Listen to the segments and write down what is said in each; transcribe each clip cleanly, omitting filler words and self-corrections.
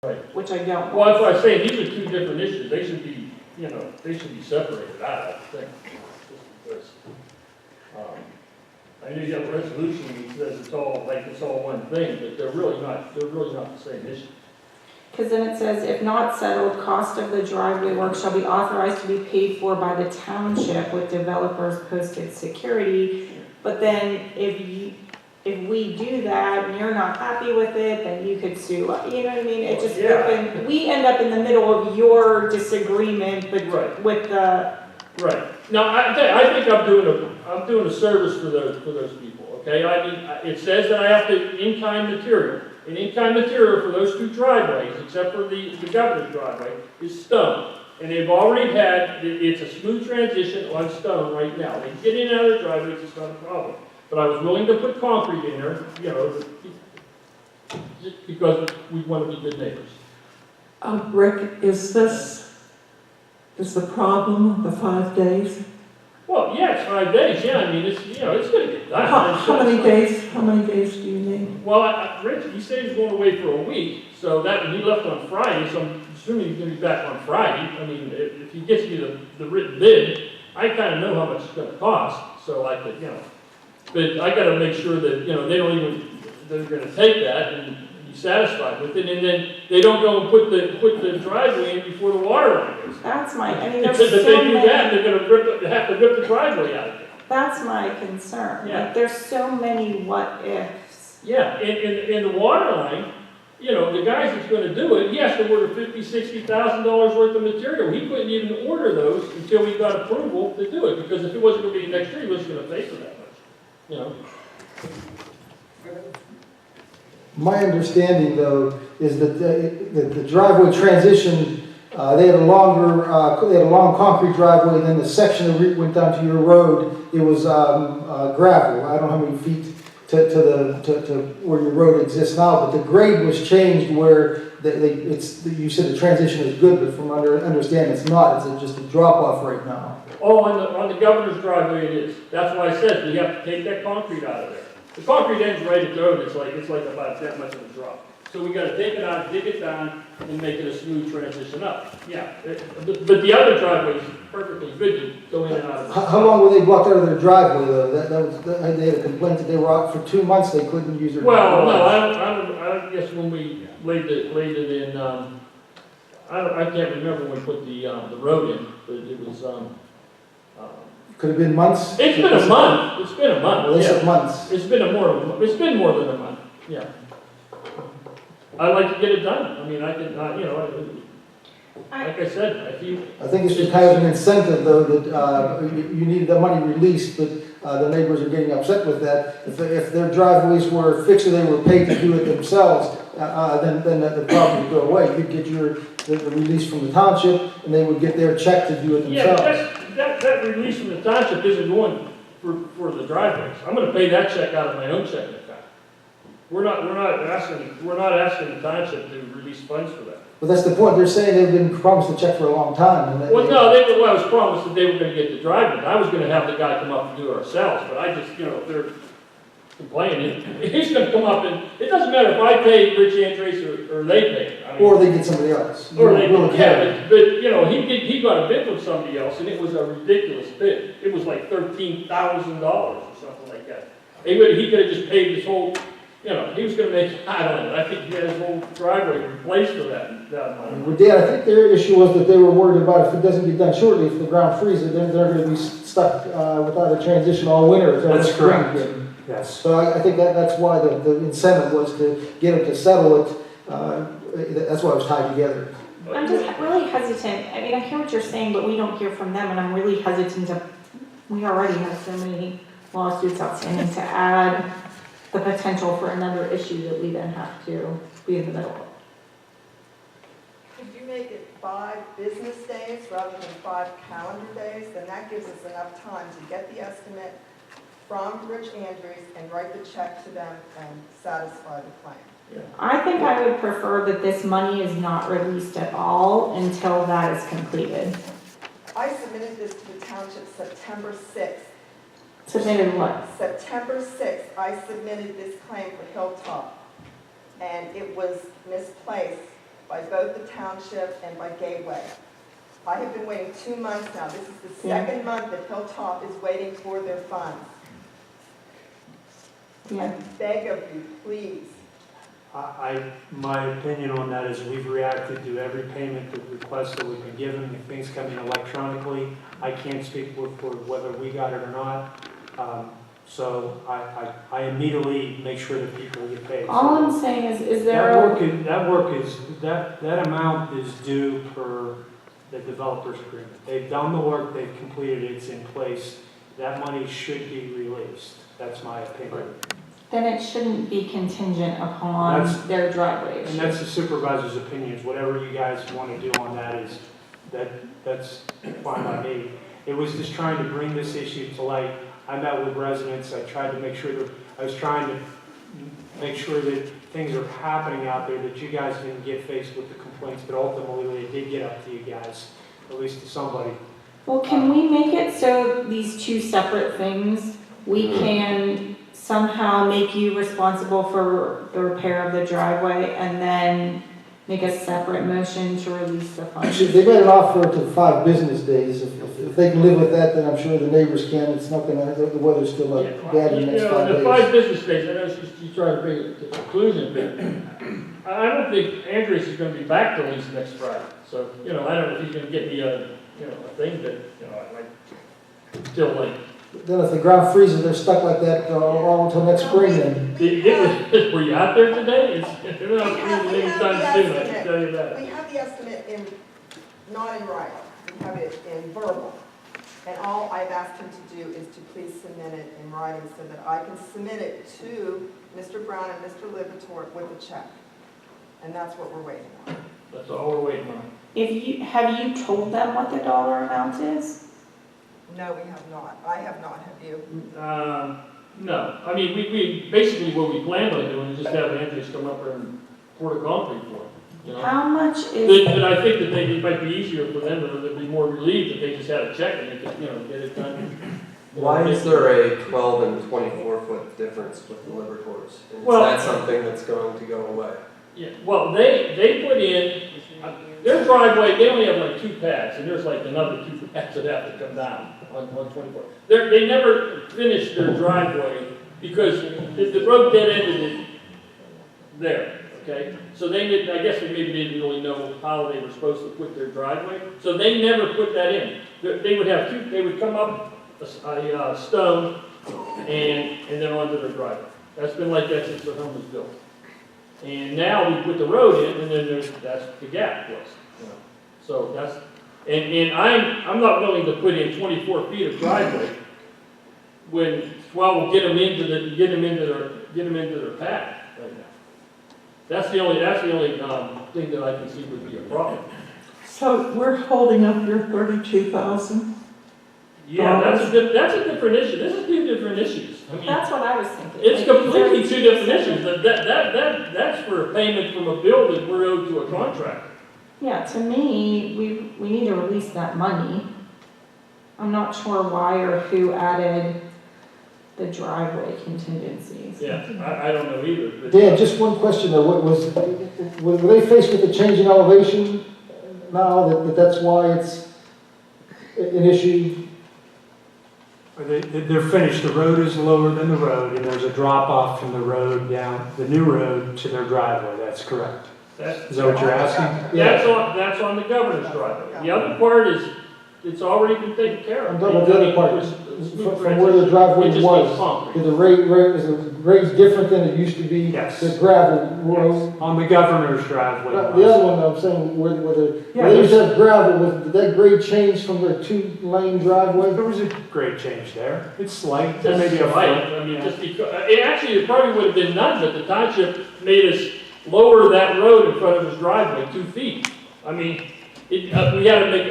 Right. which I don't Well, want. that's why I say these are two different issues. They should be, they should be separated out, I think. Just because, I know you have a resolution that says it's all one thing, but they're really not the same issue. Because then it says, if not settled, cost of the driveway work shall be authorized to be paid for by the township with developers posted security. But then if we do that and you're not happy with it, then you could sue, you know what I mean? It just, Yeah. we end up in the middle of your disagreement, but Right. with the, Right. Now, I think I'm doing a service for those people, okay? I mean, it says that I have to in-kind material. And in-kind material for those two driveways, except for the governor's driveway, is stone. And they've already it's a smooth transition on stone right now. They can get in and out of their driveways, it's not a problem. But I was willing to put concrete in there, just because we want to be good neighbors. Rick, is the problem the 5 days? Well, yes, 5 days, yeah, I mean, it's going to get done. How many days do you need? Well, Rich, he said he was going away for a week, so he left on Friday, so I'm assuming he's going to be back on Friday. I mean, if he gets me the written bid, I kind of know how much it's going to cost, so I could, but I got to make sure that, they're going to take that and be satisfied with it, and then they don't go and put the driveway in before the water line goes. that's my, I mean, there's Because if so they do many, that, they're going to have to rip the driveway out again. that's my concern. Yeah. Like, there's so many what ifs. Yeah, and the water line, the guy that's going to do it, he has to order $50,000-$60,000 worth of material. He couldn't even order those until he got approval to do it, because if it wasn't going to be next year, he wasn't going to pay for that much. My understanding, though, is that the driveway transition, they had a long concrete driveway, and then the section that went down to your road, it was gravel. I don't know how many feet to where your road exists now, but the grade was changed where you said the transition is good, but from understanding it's not. It's just a drop off right now. Oh, on the governor's driveway it is. That's why I said we have to take that concrete out of there. The concrete ends right at the road. It's like about that much of a drop. So we got to take it out, dig it down, and make it a smooth transition up. Yeah, but the other driveway is perfectly good to go in and out of. How long were they blocked out of their driveway, though? They had a complaint that they were out for 2 months. They couldn't use their. Well, no, I guess when we laid it in, I can't remember when we put the road in, but it was. Could have been months. It's been a month. It's been a month. Well, they said Yeah. months. It's been more than a month. Yeah. I'd like to get it done. I mean, I can, like I said, I feel. I think it's just kind of an incentive, though, that you need the money released, but the neighbors are getting upset with that. If their driveways were fixed or they were paid to do it themselves, then the problem would go away. You'd get the release from the township, and they would get their check to do it themselves. Yeah, that release from the township isn't going for the driveways. I'm going to pay that check out of my own checking account. We're not asking the township to release funds for that. But that's the point. They're saying they've been promised a check for a long time. And Well, no, I was promised that they were going to get the driveway. I was going to have the guy come up and do it ourselves, but I just, if they're complaining, he's going to come up and, it doesn't matter if I pay Rich Andres or they pay. I mean, or they get somebody else. or they, Really yeah, but he got a bid from somebody else, and it was a ridiculous bid. It was like $13,000 or something like that. He could have just paid his whole, he was going to make, I don't know, I think he had his whole driveway replaced for that money. Well, Dan, I think their issue was that they were worried about if it doesn't get done shortly, if the ground freezes, then they're going to be stuck without a transition all winter. That's correct. Yes. So I think that's why the incentive was to get them to settle it. That's why it was tied together. I'm just really hesitant. I mean, I hear what you're saying, but we don't hear from them, and I'm really hesitant we already have so many lawsuits outstanding to add the potential for another issue that we then have to be in the middle of. Could you make it 5 business days rather than 5 calendar days? Then that gives us enough time to get the estimate from Rich Andrews and write the check to them and satisfy the claim. Yeah. I think I would prefer that this money is not released at all until that is completed. I submitted this to the township September 6th. Submitted what? September 6th, I submitted this claim for Hilltop, and it was misplaced by both the township and by Gateway. I have been waiting 2 months now. This is the second month that Hilltop is waiting for their funds. I beg of you, please. My opinion on that is we've reacted to every payment request that we've been given. If things come in electronically, I can't speak for whether we got it or not. So I immediately make sure that people get paid. All I'm saying is there That amount is due per the developer's agreement. They've done the work, they've completed it, it's in place. That money should be released. That's my opinion. then it shouldn't be contingent upon their driveway issue. And that's the supervisor's opinions. Whatever you guys want to do on that that's fine by me. It was just trying to bring this issue to light. I met with residents. I tried to make sure that things are happening out there, that you guys didn't get faced with the complaints, but ultimately they did get up to you guys, at least to somebody. Well, can we make it so these two separate things, we can somehow make you responsible for the repair of the driveway and then make a separate motion to release the funds? Actually, they made an offer to 5 business days. If they can live with that, then I'm sure the neighbors can. It's not gonna, the weather's still like bad in the next 5 The days. 5 business days, I know she's trying to bring it to conclusion, but I don't think Andres is gonna be back till at least next Friday. So, I don't know if he's gonna get me a thing that, I might still like. Then if the ground freezes, they're stuck like that all until next spring then. Were you out there today? They're not freezing anytime soon, I can tell you that. We have the estimate not in writing, we have it in verbal. And all I've asked him to do is to please submit it in writing so that I can submit it to Mr. Brown and Mr. Liberatore with a check. And that's what we're waiting on. That's all we're waiting on. Have you told them what the dollar amount is? No, we have not. I have not, have you? No. I mean, we basically what we planned on doing is just have Andres come up there and pour the concrete for them. How much is? But I think that it might be easier for them, or they'd be more relieved if they just had a check and they could, get it done. Why is there a 12 and 24 foot difference with the Liberators? Is that something that's going to go away? Yeah, well, they put in, their driveway, they only have like 2 pads, and there's like another 2 pads that have to come down on 24. They never finished their driveway because the road dead ended it there, okay? So I guess they maybe didn't really know how they were supposed to put their driveway, so they never put that in. They would come up a stone and then onto their driveway. That's been like that since the home was built. And now we put the road in, and then that's the gap was. So that's, and I'm not willing to put in 24 feet of driveway when 12 will get them into their path right now. That's the only thing that I can see would be a problem. So we're holding up your 32,000? Yeah, that's a different issue. This is 2 different issues. I mean, That's what I was thinking. it's completely 2 different issues. That's for a payment from a bill that we're owed to a contractor. Yeah, to me, we need to release that money. I'm not sure why or who added the driveway contingencies. Yeah, I don't know either. But Dan, just one question though, were they faced with a change in elevation now, that's why it's an issue? They're finished. The road is lower than the road, and there's a drop off from the road down the new road to their driveway. That's correct. Is that what you're asking? That's on the governor's driveway. The other part is, it's already been taken care of. I'm talking about the other part, from where the driveway was. Is the grade different than it used to be? Yes. The gravel road? On the governor's driveway. The other one, I'm saying, where they used to have gravel, did that grade change from their 2-lane driveway? There was a grade change there. It's slight. Just Maybe a slight. foot. I mean, just because, it probably would have been none, but the township made us lower that road in front of his driveway 2 feet. I mean, we had to make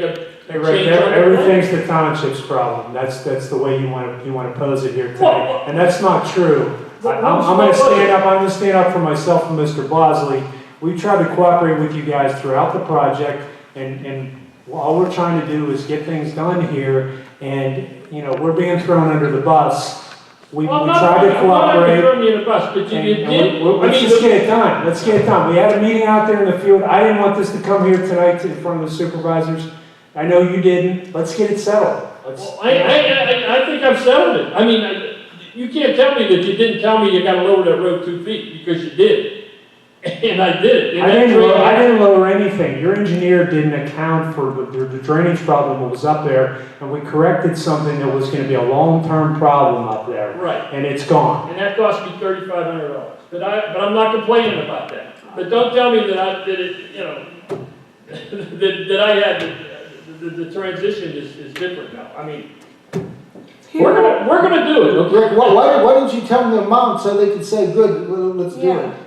a Hey, Rick, everything's the township's problem. That's the way you want to pose it here today, and that's not true. I'm going to stand up for myself and Mr. Bosley. We tried to cooperate with you guys throughout the project, and all we're trying to do is get things done here. And we're being thrown under the bus We Well, tried to I'm not cooperate. throwing you in the bus, but you And- did, and I let's mean, just get it done, let's get it done. We had a meeting out there in the field, I didn't want this to come here tonight in front of the supervisors. I know you didn't, let's get it settled. well, I think I've settled it. I mean, you can't tell me that you didn't tell me you gotta lower that road 2 feet, because you did. And I did it. I didn't lower anything, your engineer didn't account for the drainage problem that was up there, and we corrected something that was gonna be a long-term problem up there, Right, and it's gone. and that cost me $3,500. But I'm not complaining about that. But don't tell me that that I had, the transition is different now. I mean, we're gonna do it, okay? Rick, why didn't you tell them the amount so they could say, good, well, let's do Yeah. it?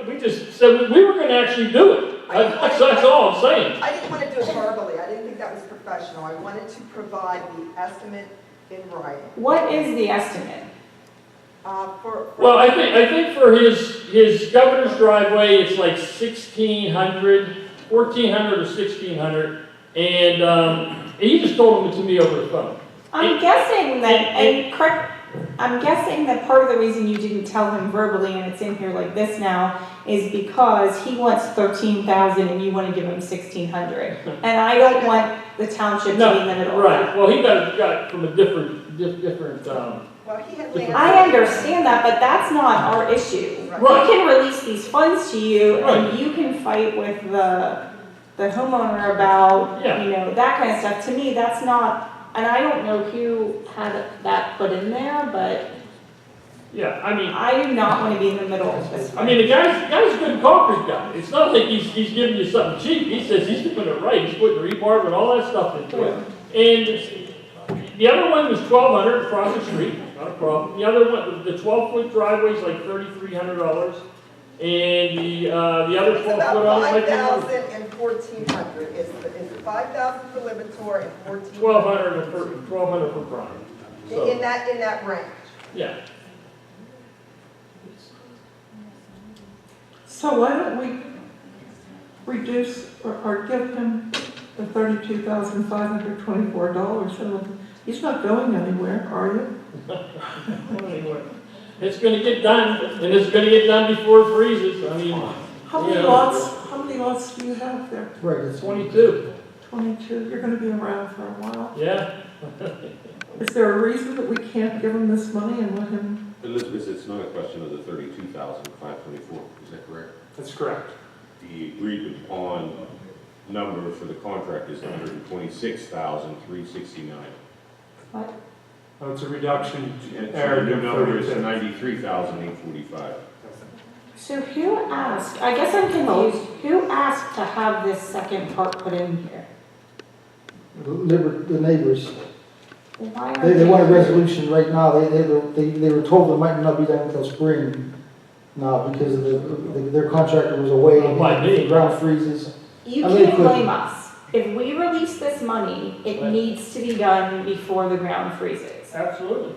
We just said we were gonna actually do it. That's all I'm saying. I didn't want to do it verbally, I didn't think that was professional, I wanted to provide the estimate in writing. What is the estimate? Well, I think for his governor's driveway, it's like 1,600, 1,400 or 1,600, and he just told them to me over the phone. I'm guessing that, I'm guessing that part of the reason you didn't tell him verbally, and it's in here like this now, is because he wants 13,000 and you want to give him 1,600. And I don't want the township to be limited. Right, well, he got it from a different, Well, he had land. I understand that, but that's not our issue. Right. We can release these funds to you, Right. and you can fight with the homeowner about, Yeah. that kind of stuff. To me, that's not, and I don't know who had that put in there, but yeah, I mean, I do not want to be in the middle of this. I mean, the guy's a good concrete guy. It's not like he's giving you something cheap. He says he's doing it right. He's putting rebar and all that stuff into it. And the other one was 1,200 across the street, not a problem. The other one, the 12-foot driveway is like $3,300. And the other 12-foot It's about on it might be 5,000 and 1,400, is it 5,000 for Liberatore and 1,400? 1,200 for Brian. So, In that range. yeah. So why don't we reduce or give him the $32,524? So he's not going anywhere, are you? Anyway, it's gonna get done, and it's gonna get done before it freezes. I mean, How many Yeah. lots do you have there? Right, it's 22, 22, you're gonna be around for a while. yeah. Is there a reason that we can't give him this money and let him? Elizabeth, it's not a question of the 32,524, is that correct? That's correct. The agreed upon number for the contract is 126,369. What? Oh, it's a reduction. And so the new number is 93,845. So who asked, I guess I'm confused, who asked to have this second part put in here? the neighbors. Why are They want a resolution right now. They were told it might not be done until spring now because their contractor was away Well, by and me. the ground freezes. You I mean, can't could- blame us. If we release this money, it Right. needs to be done before the ground freezes. Absolutely.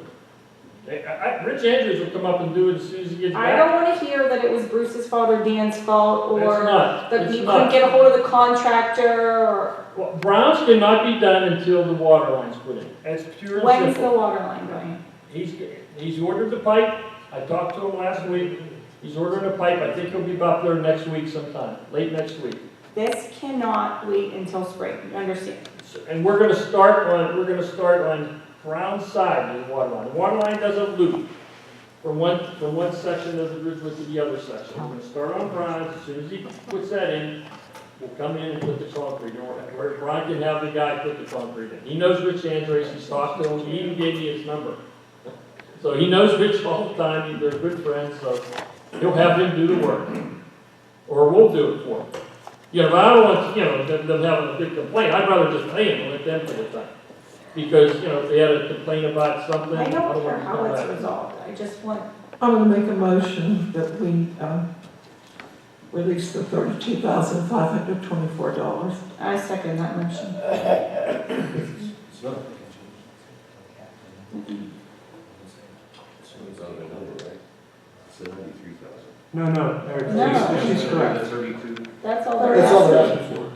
Rich Andrews will come up and do it as soon as he gets I back. don't want to hear that it was Bruce's fault or Dan's fault, It's or not, that it's you not. couldn't get a hold of the contractor, or Well, Brown's cannot be done until the water line's put in. That's pure and when's the simple. water line going? He's ordered the pipe. I talked to him last week. He's ordering a pipe. I think he'll be about there next week sometime, late next week. This cannot wait until spring, you understand? And we're gonna start on Brown's side of the water line. The water line doesn't loop from one section of the Ridgewood to the other section. We're gonna start on Brown's. As soon as he puts that in, we'll come in and put the concrete in. Where Brian can have the guy put the concrete in. He knows Rich Andres. He's talked to him. He even gave me his number. So he knows Rich all the time. They're good friends, so he'll have him do the work. Or we'll do it for him. But I don't want, them having a big complaint. I'd rather just pay them and let them do the thing. Because, if they had a complaint about something, I don't care want to how come it's back. resolved, I just want, I'm gonna make a motion that we release the $32,524. I second that motion. It's not. It's on the number, right? It's 93,000. No, Eric, No. she's correct. 32. That's all they're That's all they're asking. asking for.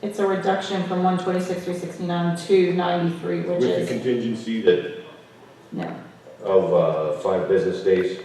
It's a reduction from 126, 369 to 93, which With the is, contingency that No. of 5 business days.